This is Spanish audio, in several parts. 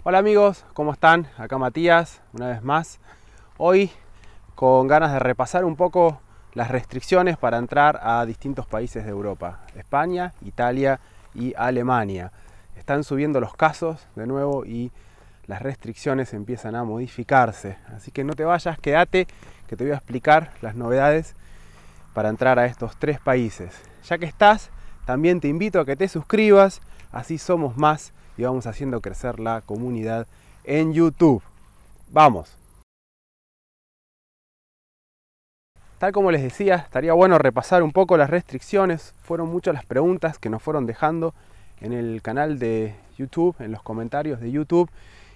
Hola amigos, ¿cómo están? Acá Matías, una vez más. Hoy con ganas de repasar un poco las restricciones para entrar a distintos países de Europa. España, Italia y Alemania. Están subiendo los casos de nuevo y las restricciones empiezan a modificarse. Así que no te vayas, quédate que te voy a explicar las novedades para entrar a estos tres países. Ya que estás, también te invito a que te suscribas, así somos más y vamos haciendo crecer la comunidad en YouTube. ¡Vamos! Tal como les decía, estaría bueno repasar un poco las restricciones. Fueron muchas las preguntas que nos fueron dejando en el canal de YouTube, en los comentarios de YouTube,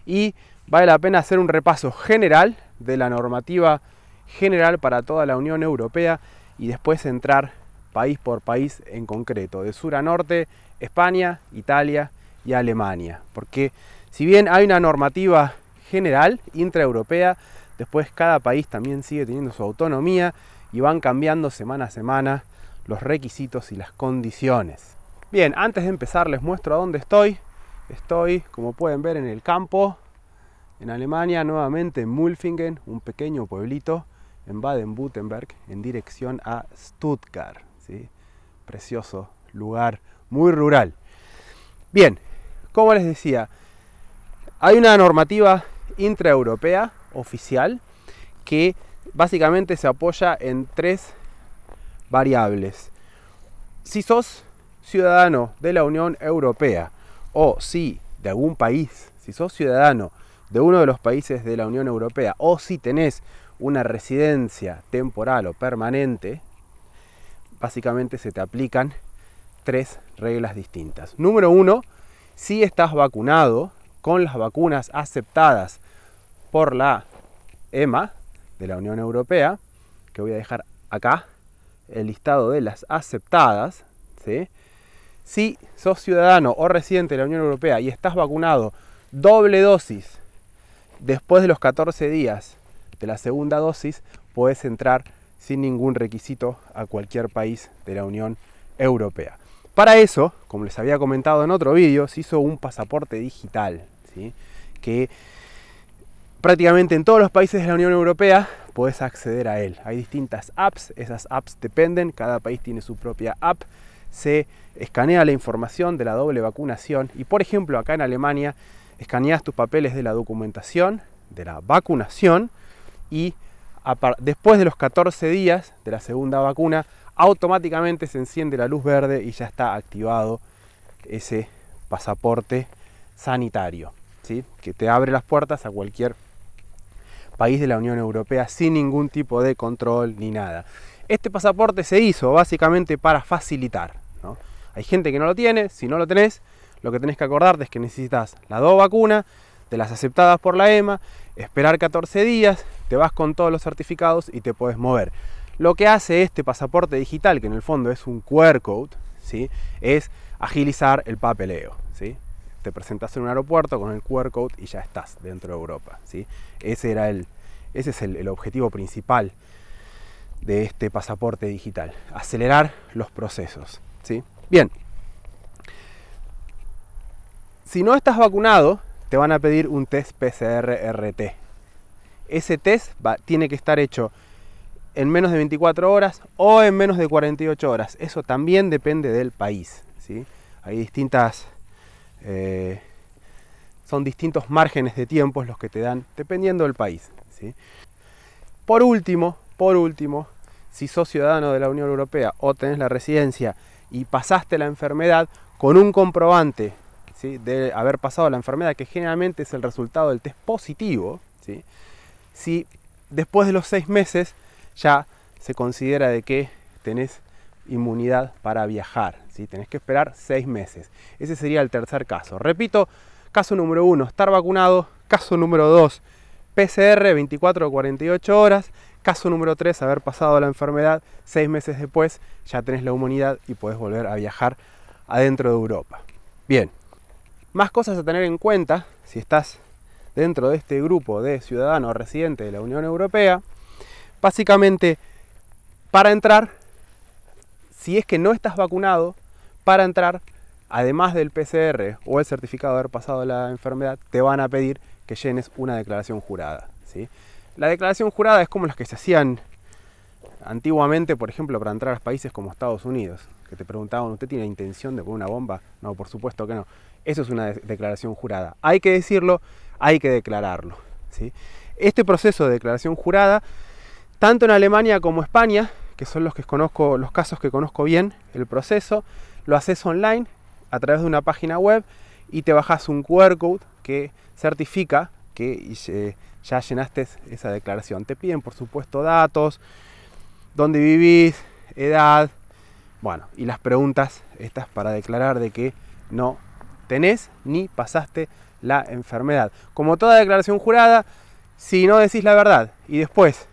y vale la pena hacer un repaso general de la normativa general para toda la Unión Europea y después entrar país por país en concreto, de sur a norte, España, Italia y Alemania. Porque si bien hay una normativa general intraeuropea, después cada país también sigue teniendo su autonomía y van cambiando semana a semana los requisitos y las condiciones. Bien, antes de empezar les muestro a dónde estoy. Estoy, como pueden ver, en el campo, en Alemania, nuevamente en Mulfingen, un pequeño pueblito en Baden-Württemberg, en dirección a Stuttgart, ¿sí? Precioso lugar, muy rural. Bien, como les decía, hay una normativa intraeuropea oficial que básicamente se apoya en tres variables. Si sos ciudadano de la Unión Europea o si de algún país, si sos ciudadano de uno de los países de la Unión Europea o si tenés una residencia temporal o permanente, básicamente se te aplican tres reglas distintas. Número uno, si estás vacunado con las vacunas aceptadas por la EMA de la Unión Europea, que voy a dejar acá el listado de las aceptadas, ¿sí? Si sos ciudadano o residente de la Unión Europea y estás vacunado doble dosis después de los 14 días de la segunda dosis, podés entrar sin ningún requisito a cualquier país de la Unión Europea. Para eso, como les había comentado en otro vídeo, se hizo un pasaporte digital, ¿sí? Que prácticamente en todos los países de la Unión Europea podés acceder a él. Hay distintas apps, esas apps dependen, cada país tiene su propia app. Se escanea la información de la doble vacunación y, por ejemplo, acá en Alemania escaneas tus papeles de la documentación, de la vacunación, y después de los 14 días de la segunda vacuna, automáticamente se enciende la luz verde y ya está activado ese pasaporte sanitario, ¿sí? Que te abre las puertas a cualquier país de la Unión Europea sin ningún tipo de control ni nada. Este pasaporte se hizo básicamente para facilitar, ¿no? Hay gente que no lo tiene. Si no lo tenés, lo que tenés que acordarte es que necesitas las dos vacunas, de las aceptadas por la EMA, esperar 14 días, te vas con todos los certificados y te puedes mover. Lo que hace este pasaporte digital, que en el fondo es un QR code, ¿sí? Es agilizar el papeleo, ¿sí? Te presentas en un aeropuerto con el QR code y ya estás dentro de Europa, ¿sí? Ese es el objetivo principal de este pasaporte digital, acelerar los procesos, ¿sí? Bien, si no estás vacunado, te van a pedir un test PCR-RT. Ese test tiene que estar hecho en menos de 24 horas o en menos de 48 horas. Eso también depende del país, ¿sí? Hay son distintos márgenes de tiempo los que te dan dependiendo del país, ¿sí? Por último, si sos ciudadano de la Unión Europea o tenés la residencia y pasaste la enfermedad con un comprobante, ¿sí?, de haber pasado la enfermedad, que generalmente es el resultado del test positivo, ¿sí? Si después de los 6 meses ya se considera de que tenés inmunidad para viajar, ¿sí? Tenés que esperar 6 meses. Ese sería el tercer caso. Repito, caso número 1, estar vacunado. Caso número 2, PCR 24 o 48 horas. Caso número 3, haber pasado la enfermedad. 6 meses después ya tenés la inmunidad y podés volver a viajar adentro de Europa. Bien, más cosas a tener en cuenta si estás dentro de este grupo de ciudadanos residentes de la Unión Europea. Básicamente, para entrar, si es que no estás vacunado, para entrar además del PCR o el certificado de haber pasado la enfermedad, te van a pedir que llenes una declaración jurada, ¿sí? La declaración jurada es como las que se hacían antiguamente, por ejemplo, para entrar a países como Estados Unidos, que te preguntaban, ¿usted tiene intención de poner una bomba? No, por supuesto que no. Eso es una declaración jurada. Hay que decirlo, hay que declararlo, ¿sí? Este proceso de declaración jurada, tanto en Alemania como España, que son los casos que conozco bien, el proceso, lo haces online a través de una página web y te bajas un QR code que certifica que ya llenaste esa declaración. Te piden, por supuesto, datos, dónde vivís, edad, bueno, y las preguntas estas para declarar de que no tenés ni pasaste la enfermedad. Como toda declaración jurada, si no decís la verdad y después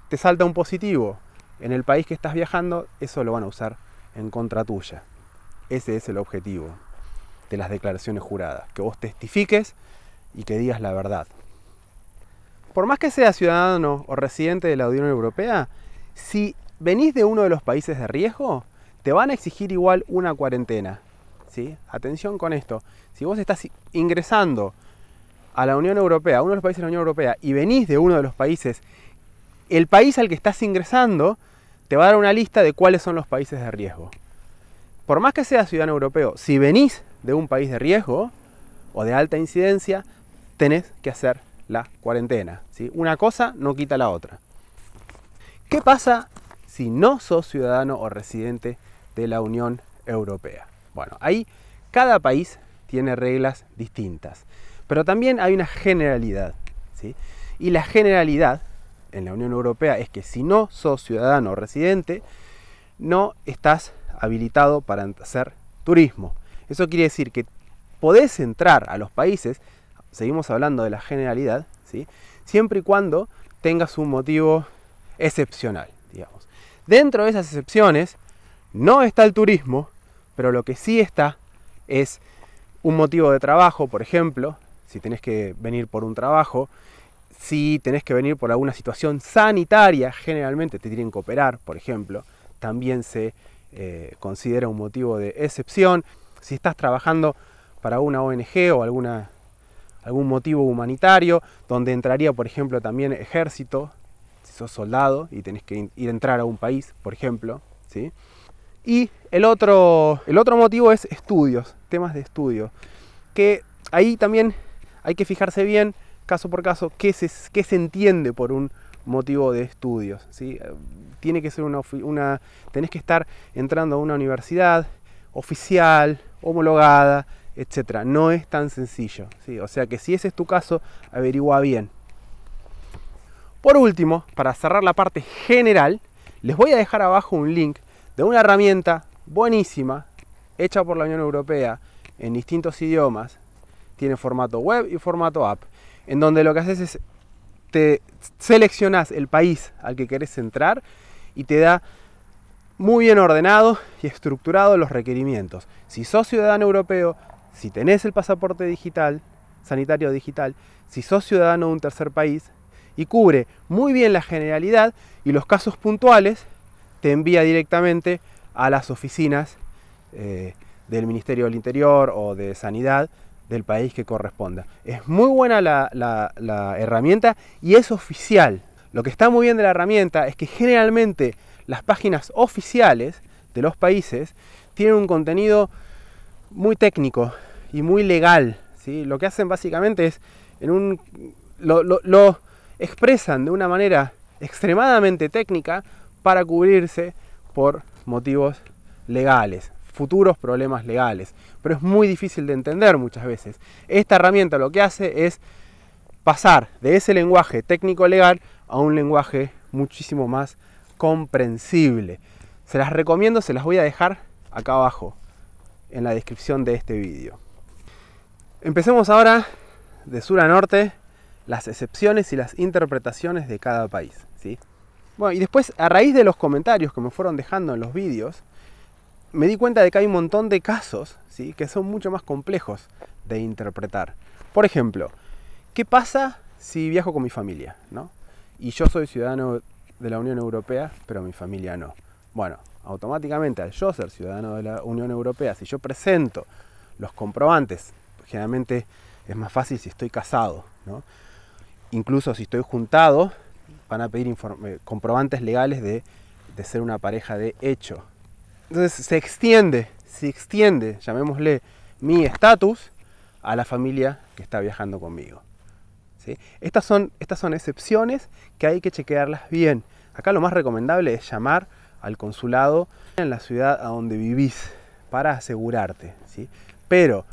te salta un positivo en el país que estás viajando, eso lo van a usar en contra tuya. Ese es el objetivo de las declaraciones juradas, que vos testifiques y que digas la verdad. Por más que seas ciudadano o residente de la Unión Europea, si venís de uno de los países de riesgo, te van a exigir igual una cuarentena, ¿sí? Atención con esto. Si vos estás ingresando a la Unión Europea, a uno de los países de la Unión Europea, y venís de uno de los países, el país al que estás ingresando te va a dar una lista de cuáles son los países de riesgo. Por más que seas ciudadano europeo, si venís de un país de riesgo o de alta incidencia, tenés que hacer la cuarentena, ¿sí? Una cosa no quita la otra. ¿Qué pasa si no sos ciudadano o residente de la Unión Europea? Bueno, ahí cada país tiene reglas distintas, pero también hay una generalidad, ¿sí? Y la generalidad en la Unión Europea es que si no sos ciudadano o residente, no estás habilitado para hacer turismo. Eso quiere decir que podés entrar a los países, seguimos hablando de la generalidad, ¿sí? Siempre y cuando tengas un motivo excepcional, digamos. Dentro de esas excepciones no está el turismo, pero lo que sí está es un motivo de trabajo, por ejemplo, si tenés que venir por un trabajo, si tenés que venir por alguna situación sanitaria, generalmente te tienen que operar, por ejemplo, también se considera un motivo de excepción. Si estás trabajando para una ONG o algún motivo humanitario, donde entraría, por ejemplo, también ejército, si sos soldado y tenés que ir a entrar a un país, por ejemplo, ¿sí? Y el otro motivo es estudios, temas de estudio, que ahí también hay que fijarse bien, caso por caso, qué se entiende por un motivo de estudios, ¿sí? Tiene que ser tenés que estar entrando a una universidad oficial, homologada, etcétera. No es tan sencillo, ¿sí? O sea que si ese es tu caso, averigua bien. Por último, para cerrar la parte general, les voy a dejar abajo un link de una herramienta buenísima, hecha por la Unión Europea en distintos idiomas. Tiene formato web y formato app, en donde lo que haces es te seleccionás el país al que querés entrar y te da muy bien ordenado y estructurado los requerimientos. Si sos ciudadano europeo, si tenés el pasaporte digital, sanitario digital, si sos ciudadano de un tercer país, y cubre muy bien la generalidad, y los casos puntuales te envía directamente a las oficinas del Ministerio del Interior o de Sanidad del país que corresponda. Es muy buena la herramienta y es oficial. Lo que está muy bien de la herramienta es que generalmente las páginas oficiales de los países tienen un contenido muy técnico y muy legal, ¿sí? Lo que hacen básicamente es lo expresan de una manera extremadamente técnica para cubrirse por motivos legales, futuros problemas legales, pero es muy difícil de entender muchas veces. Esta herramienta lo que hace es pasar de ese lenguaje técnico legal a un lenguaje muchísimo más comprensible. Se las recomiendo, se las voy a dejar acá abajo en la descripción de este vídeo. Empecemos ahora de sur a norte, las excepciones y las interpretaciones de cada país, ¿sí? Bueno, y después, a raíz de los comentarios que me fueron dejando en los vídeos, me di cuenta de que hay un montón de casos, ¿sí?, que son mucho más complejos de interpretar. Por ejemplo, ¿qué pasa si viajo con mi familia, ¿no? Y yo soy ciudadano de la Unión Europea, pero mi familia no. Bueno, automáticamente al yo ser ciudadano de la Unión Europea, si yo presento los comprobantes, generalmente es más fácil si estoy casado, ¿no? Incluso si estoy juntado, van a pedir comprobantes legales de ser una pareja de hecho. Entonces se extiende, llamémosle, mi estatus a la familia que está viajando conmigo, ¿sí? Estas son excepciones que hay que chequearlas bien. Acá lo más recomendable es llamar al consulado en la ciudad a donde vivís para asegurarte, ¿sí? Pero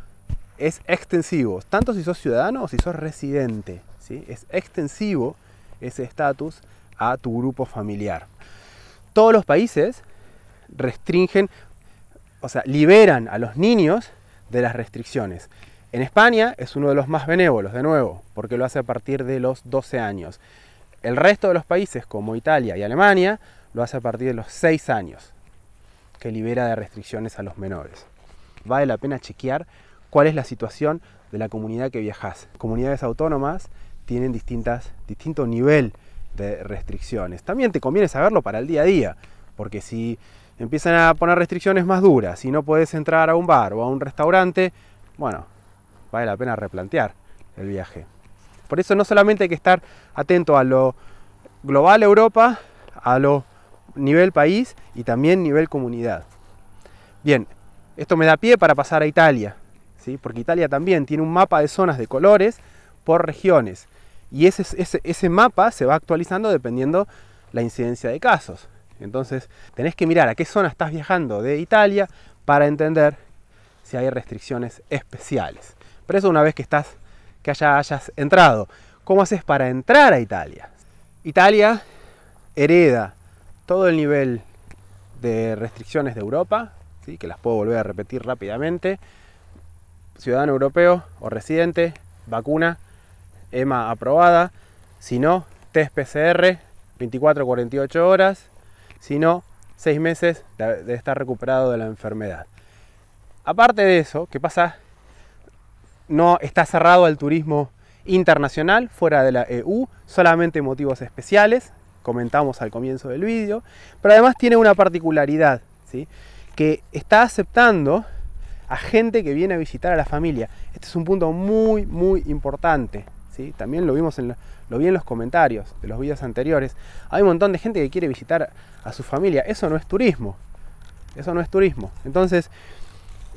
es extensivo, tanto si sos ciudadano o si sos residente, ¿sí? Es extensivo ese estatus a tu grupo familiar. Todos los países restringen, o sea, liberan a los niños de las restricciones. En España es uno de los más benévolos, de nuevo, porque lo hace a partir de los 12 años. El resto de los países, como Italia y Alemania, lo hace a partir de los 6 años, que libera de restricciones a los menores. Vale la pena chequear cuál es la situación de la comunidad que viajás. Comunidades autónomas tienen distinto nivel de restricciones. También te conviene saberlo para el día a día, porque si empiezan a poner restricciones más duras, si no puedes entrar a un bar o a un restaurante, bueno, vale la pena replantear el viaje. Por eso no solamente hay que estar atento a lo global Europa, a lo nivel país y también nivel comunidad. Bien, esto me da pie para pasar a Italia, ¿sí? Porque Italia también tiene un mapa de zonas de colores por regiones. Y ese mapa se va actualizando dependiendo la incidencia de casos. Entonces tenés que mirar a qué zona estás viajando de Italia para entender si hay restricciones especiales. Pero eso una vez que hayas entrado. ¿Cómo haces para entrar a Italia? Italia hereda todo el nivel de restricciones de Europa, ¿sí? Que las puedo volver a repetir rápidamente. Ciudadano europeo o residente, vacuna, EMA aprobada, si no, test PCR, 24-48 horas, si no, 6 meses de estar recuperado de la enfermedad. Aparte de eso, ¿qué pasa? No está cerrado al turismo internacional fuera de la EU, solamente motivos especiales, comentamos al comienzo del vídeo, pero además tiene una particularidad, ¿sí? Que está aceptando a gente que viene a visitar a la familia. Este es un punto muy, muy importante, ¿sí? También lo vi en los comentarios de los vídeos anteriores. Hay un montón de gente que quiere visitar a su familia. Eso no es turismo. Eso no es turismo. Entonces,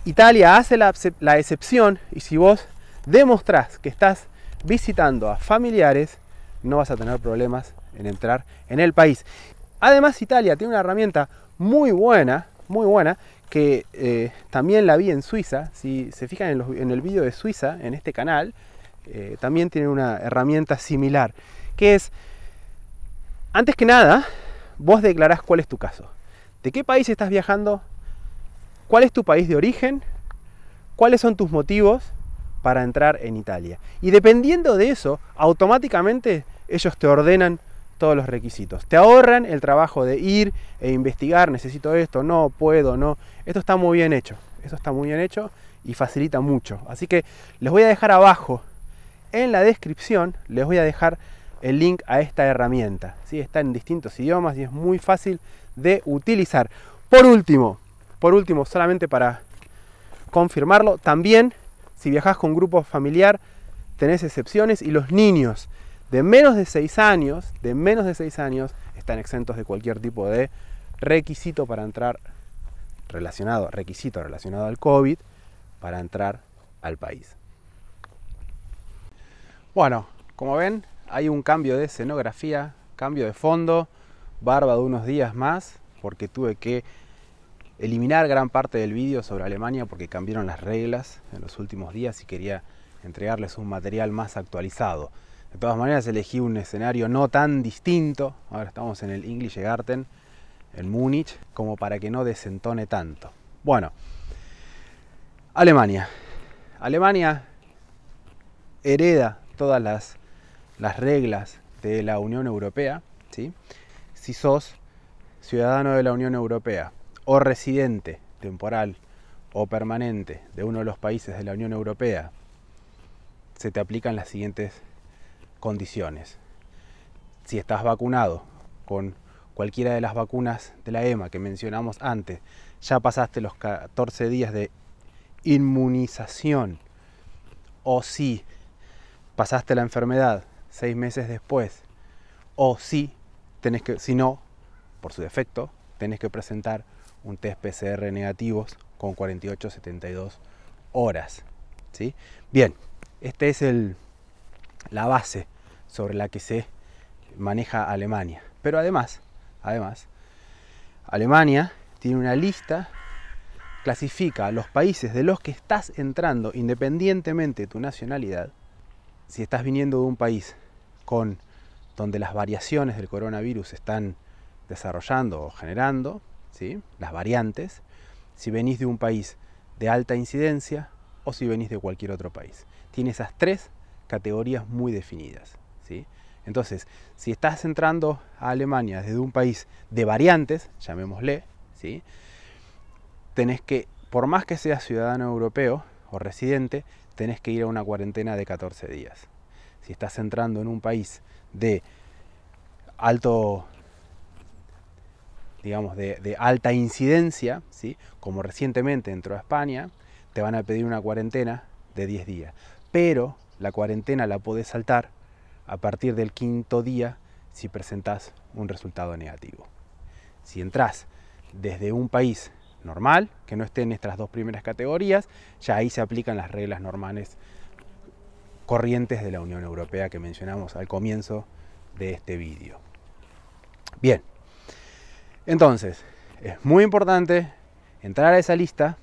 Italia hace la excepción, y si vos demostrás que estás visitando a familiares, no vas a tener problemas en entrar en el país. Además, Italia tiene una herramienta muy buena, que también la vi en Suiza. Si se fijan en el vídeo de Suiza, en este canal, también tiene una herramienta similar, que es, antes que nada, vos declarás cuál es tu caso. ¿De qué país estás viajando? ¿Cuál es tu país de origen? ¿Cuáles son tus motivos para entrar en Italia? Y dependiendo de eso, automáticamente ellos te ordenan todos los requisitos. Te ahorran el trabajo de ir e investigar, necesito esto, no, puedo, no. Esto está muy bien hecho. Eso está muy bien hecho y facilita mucho. Así que les voy a dejar abajo en la descripción, les voy a dejar el link a esta herramienta, ¿sí? Está en distintos idiomas y es muy fácil de utilizar. Por último, solamente para confirmarlo, también si viajás con grupo familiar tenés excepciones, y los niños de menos de 6 años, están exentos de cualquier tipo de requisito para entrar relacionado al COVID para entrar al país. Bueno, como ven, hay un cambio de escenografía, cambio de fondo, barba de unos días más, porque tuve que eliminar gran parte del vídeo sobre Alemania porque cambiaron las reglas en los últimos días y quería entregarles un material más actualizado. De todas maneras, elegí un escenario no tan distinto. Ahora estamos en el Englische Garten, en Múnich, como para que no desentone tanto. Bueno, Alemania. Alemania hereda todas las reglas de la Unión Europea, ¿sí? Si sos ciudadano de la Unión Europea o residente temporal o permanente de uno de los países de la Unión Europea, se te aplican las siguientes condiciones. Si estás vacunado con cualquiera de las vacunas de la EMA que mencionamos antes, ya pasaste los 14 días de inmunización, o si pasaste la enfermedad 6 meses después, o si no, por su defecto, tenés que presentar un test PCR negativos con 48-72 horas. ¿Sí? Bien, esta es la base sobre la que se maneja Alemania. Pero además, Alemania tiene una lista, clasifica a los países de los que estás entrando independientemente de tu nacionalidad. Si estás viniendo de un país donde las variaciones del coronavirus se están desarrollando o generando, ¿sí?, las variantes, si venís de un país de alta incidencia o si venís de cualquier otro país. Tiene esas 3 categorías muy definidas, ¿sí? Entonces, si estás entrando a Alemania desde un país de variantes, llamémosle, ¿sí?, tenés que, por más que seas ciudadano europeo o residente, tenés que ir a una cuarentena de 14 días. Si estás entrando en un país de alta incidencia, ¿sí?, como recientemente entró a España, te van a pedir una cuarentena de 10 días. Pero la cuarentena la podés saltar a partir del 5.º día si presentás un resultado negativo. Si entrás desde un país normal, que no esté en estas 2 primeras categorías, ya ahí se aplican las reglas normales corrientes de la Unión Europea que mencionamos al comienzo de este vídeo. Bien, entonces es muy importante entrar a esa lista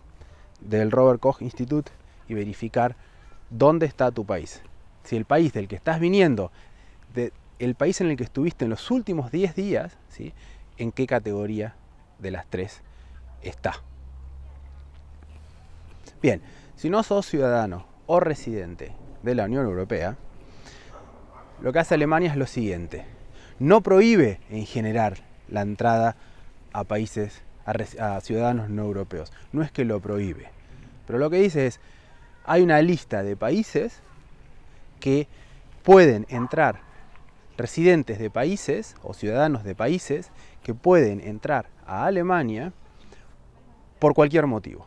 del Robert Koch Institute y verificar dónde está tu país. Si el país del que estás viniendo, el país en el que estuviste en los últimos 10 días, ¿sí?, en qué categoría de las 3 está. Bien, si no sos ciudadano o residente de la Unión Europea, lo que hace Alemania es lo siguiente: no prohíbe en general la entrada a países, a ciudadanos no europeos. No es que lo prohíbe, pero lo que dice es: hay una lista de países que pueden entrar, residentes de países o ciudadanos de países que pueden entrar a Alemania por cualquier motivo.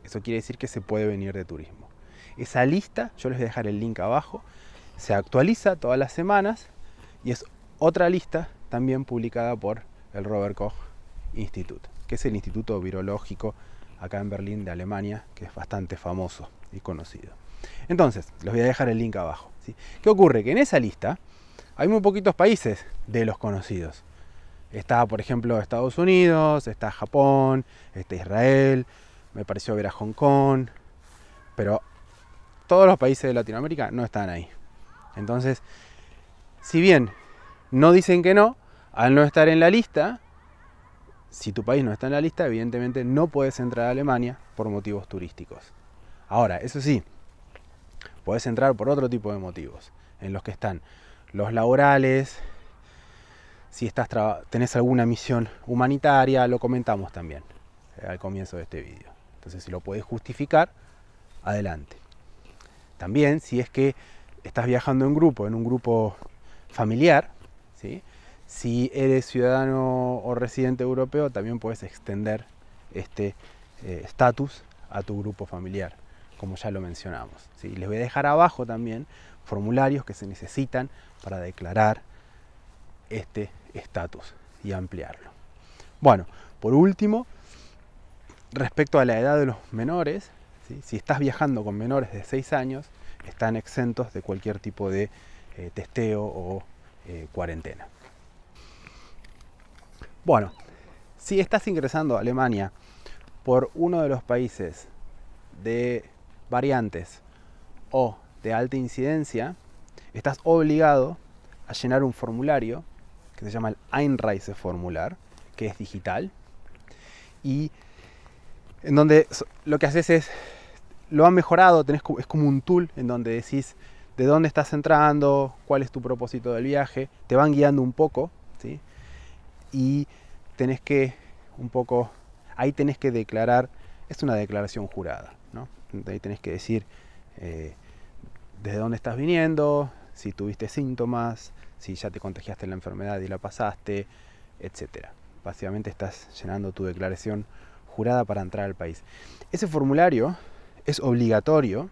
Eso quiere decir que se puede venir de turismo. Esa lista, yo les voy a dejar el link abajo, se actualiza todas las semanas y es otra lista también publicada por el Robert Koch Institute, que es el instituto virológico acá en Berlín de Alemania, que es bastante famoso y conocido. Entonces, les voy a dejar el link abajo, ¿sí? ¿Qué ocurre? Que en esa lista hay muy poquitos países de los conocidos. Está, por ejemplo, Estados Unidos, está Japón, está Israel, me pareció ver a Hong Kong, pero todos los países de Latinoamérica no están ahí. Entonces, si bien no dicen que no, al no estar en la lista, si tu país no está en la lista, evidentemente no puedes entrar a Alemania por motivos turísticos. Ahora, eso sí, puedes entrar por otro tipo de motivos, en los que están los laborales, si tenés alguna misión humanitaria, lo comentamos también al comienzo de este vídeo. Entonces, si lo podés justificar, adelante. También, si es que estás viajando en un grupo familiar, ¿sí?, si eres ciudadano o residente europeo, también puedes extender este estatus a tu grupo familiar, como ya lo mencionamos, ¿sí? Les voy a dejar abajo también formularios que se necesitan para declarar este estatus y ampliarlo. Bueno, por último, respecto a la edad de los menores, ¿sí?, si estás viajando con menores de 6 años, están exentos de cualquier tipo de testeo o cuarentena. Bueno, si estás ingresando a Alemania por uno de los países de variantes o de alta incidencia, estás obligado a llenar un formulario que se llama el Einreiseformular, que es digital, y en donde lo que haces es, lo han mejorado, es como un tool en donde decís de dónde estás entrando, cuál es tu propósito del viaje, te van guiando un poco, ¿sí?, y tenés que ahí tenés que declarar, es una declaración jurada, ¿no? Ahí tenés que decir desde dónde estás viniendo, si tuviste síntomas, si ya te contagiaste la enfermedad y la pasaste, etc. Básicamente estás llenando tu declaración jurada para entrar al país. Ese formulario es obligatorio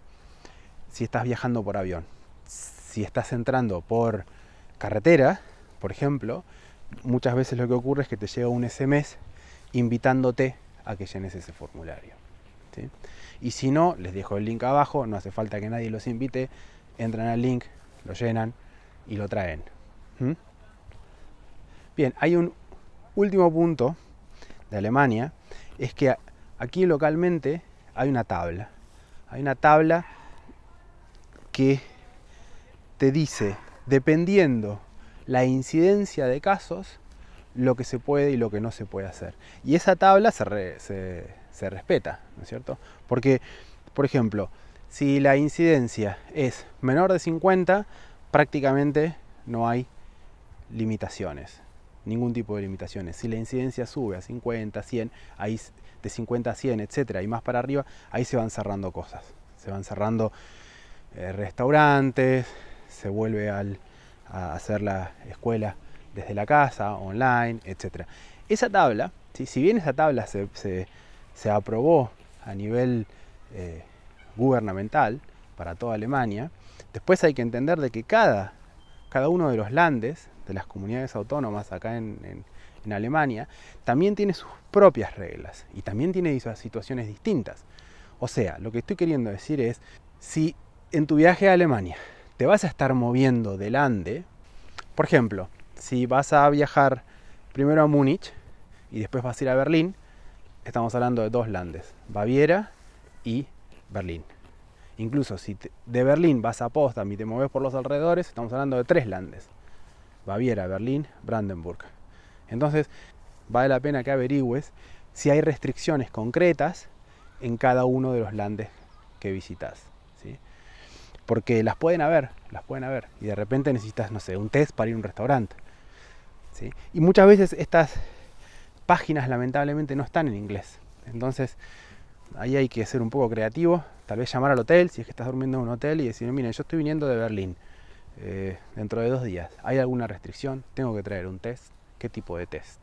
si estás viajando por avión. Si estás entrando por carretera, por ejemplo, muchas veces lo que ocurre es que te llega un SMS invitándote a que llenes ese formulario, ¿sí? Y si no, les dejo el link abajo, no hace falta que nadie los invite, entran al link, lo llenan y lo traen. Bien, hay un último punto de Alemania, es que aquí localmente hay una tabla. Hay una tabla que te dice, dependiendo la incidencia de casos, lo que se puede y lo que no se puede hacer. Y esa tabla se respeta, ¿no es cierto? Porque, por ejemplo, si la incidencia es menor de 50, prácticamente no hay limitaciones, ningún tipo de limitaciones. Si la incidencia sube a 50, 100, ahí de 50 a 100, etcétera, y más para arriba, ahí se van cerrando cosas. Se van cerrando restaurantes, se vuelve a hacer la escuela desde la casa, online, etc. Esa tabla, ¿sí? Si bien esa tabla se aprobó a nivel gubernamental para toda Alemania, después hay que entender de que cada uno de los landes, de las comunidades autónomas acá en Alemania, también tiene sus propias reglas y también tiene situaciones distintas. O sea, lo que estoy queriendo decir es, si en tu viaje a Alemania te vas a estar moviendo de lande, por ejemplo, si vas a viajar primero a Múnich y después vas a ir a Berlín, estamos hablando de 2 landes, Baviera y Berlín. Incluso si de Berlín vas a Potsdam y te mueves por los alrededores, estamos hablando de 3 landes, Baviera, Berlín, Brandenburg. Entonces, vale la pena que averigües si hay restricciones concretas en cada uno de los landes que visitas, ¿sí? Porque las pueden haber, y de repente necesitas, no sé, un test para ir a un restaurante, ¿sí? Y muchas veces estas páginas lamentablemente no están en inglés, entonces ahí hay que ser un poco creativo, tal vez llamar al hotel, si es que estás durmiendo en un hotel, y decir, miren, yo estoy viniendo de Berlín, dentro de 2 días, ¿hay alguna restricción? ¿Tengo que traer un test? ¿Qué tipo de test?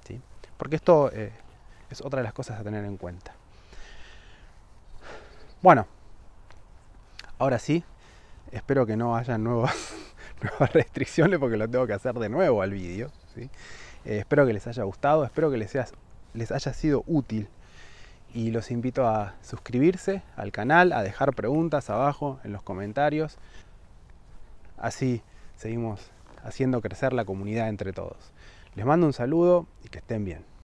¿Sí? Porque esto es otra de las cosas a tener en cuenta. Bueno, ahora sí, espero que no haya nuevas restricciones porque lo tengo que hacer de nuevo al vídeo, ¿sí? Espero que les haya gustado, espero que les haya sido útil y los invito a suscribirse al canal, a dejar preguntas abajo en los comentarios. Así seguimos haciendo crecer la comunidad entre todos. Les mando un saludo y que estén bien.